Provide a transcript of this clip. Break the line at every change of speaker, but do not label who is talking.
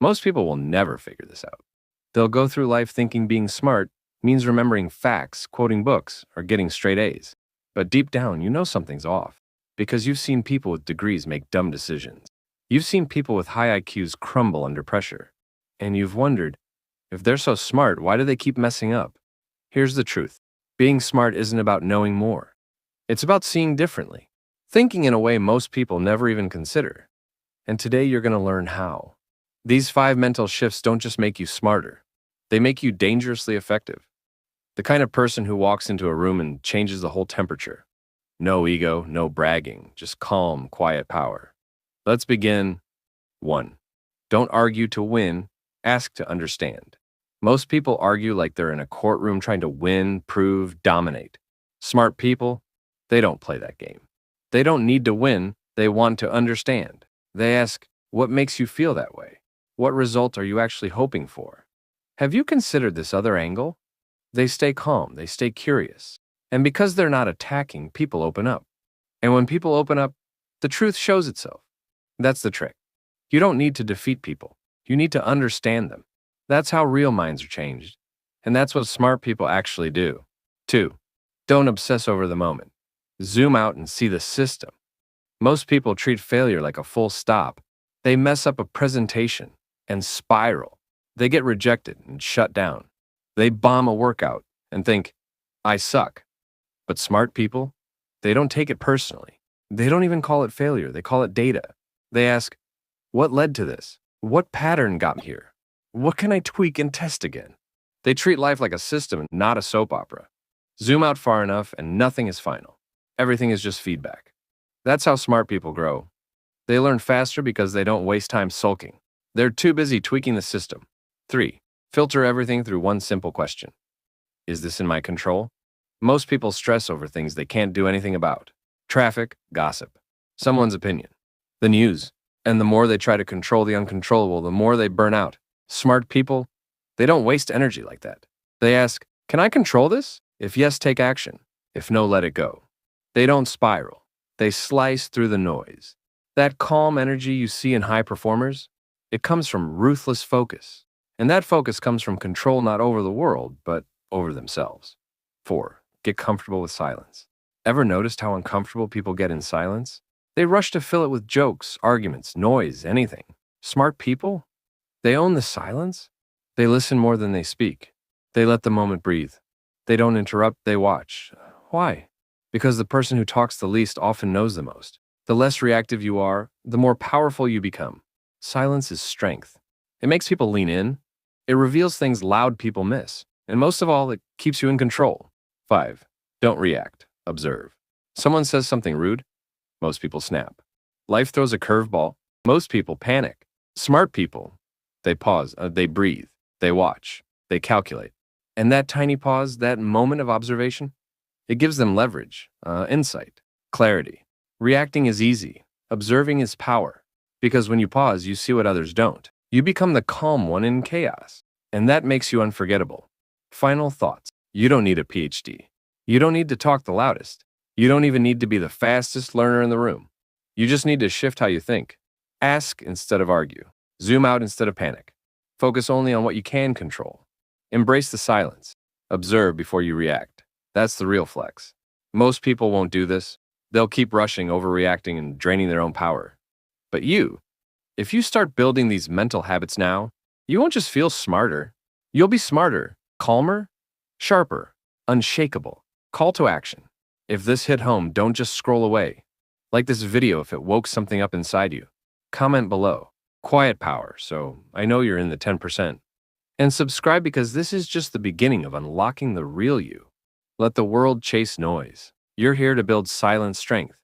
Most people will never figure this out. They'll go through life thinking being smart means remembering facts, quoting books, or getting straight A's. But deep down, you know something's off because you've seen people with degrees make dumb decisions. You've seen people with high IQs crumble under pressure. And you've wondered, if they're so smart, why do they keep messing up? Here's the truth. Being smart isn't about knowing more. It's about seeing differently, thinking in a way most people never even consider. And today you're going to learn how. These 5 mental shifts don't just make you smarter. They make you dangerously effective. The kind of person who walks into a room and changes the whole temperature. No ego, no bragging, just calm, quiet power. Let's begin. 1. Don't argue to win, ask to understand. Most people argue like they're in a courtroom trying to win, prove, dominate. Smart people, they don't play that game. They don't need to win, they want to understand. They ask, what makes you feel that way? What result are you actually hoping for? Have you considered this other angle? They stay calm, they stay curious. And because they're not attacking, people open up. And when people open up, the truth shows itself. That's the trick. You don't need to defeat people. You need to understand them. That's how real minds are changed. And that's what smart people actually do. 2. Don't obsess over the moment. Zoom out and see the system. Most people treat failure like a full stop. They mess up a presentation and spiral. They get rejected and shut down. They bomb a workout and think, I suck. But smart people, they don't take it personally. They don't even call it failure. They call it data. They ask, what led to this? What pattern got me here? What can I tweak and test again? They treat life like a system, not a soap opera. Zoom out far enough and nothing is final. Everything is just feedback. That's how smart people grow. They learn faster because they don't waste time sulking. They're too busy tweaking the system. 3. Filter everything through one simple question. Is this in my control? Most people stress over things they can't do anything about. Traffic, gossip, someone's opinion, the news. And the more they try to control the uncontrollable, the more they burn out. Smart people, they don't waste energy like that. They ask, can I control this? If yes, take action. If no, let it go. They don't spiral. They slice through the noise. That calm energy you see in high performers, it comes from ruthless focus. And that focus comes from control not over the world, but over themselves. 4. Get comfortable with silence. Ever noticed how uncomfortable people get in silence? They rush to fill it with jokes, arguments, noise, anything. Smart people? They own the silence. They listen more than they speak. They let the moment breathe. They don't interrupt, they watch. Why? Because the person who talks the least often knows the most. The less reactive you are, the more powerful you become. Silence is strength. It makes people lean in. It reveals things loud people miss. And most of all, it keeps you in control. 5. Don't react. Observe. Someone says something rude. Most people snap. Life throws a curveball. Most people panic. Smart people, they pause, they breathe, they watch, they calculate. And that tiny pause, that moment of observation, it gives them leverage, insight, clarity. Reacting is easy. Observing is power. Because when you pause, you see what others don't. You become the calm one in chaos. And that makes you unforgettable. Final thoughts. You don't need a PhD. You don't need to talk the loudest. You don't even need to be the fastest learner in the room. You just need to shift how you think. Ask instead of argue. Zoom out instead of panic. Focus only on what you can control. Embrace the silence. Observe before you react. That's the real flex. Most people won't do this. They'll keep rushing, overreacting, and draining their own power. But you, if you start building these mental habits now, you won't just feel smarter. You'll be smarter, calmer, sharper, unshakable. Call to action. If this hit home, don't just scroll away. Like this video if it woke something up inside you. Comment below. Quiet power, so I know you're in the 10%. And subscribe because this is just the beginning of unlocking the real you. Let the world chase noise. You're here to build silent strength.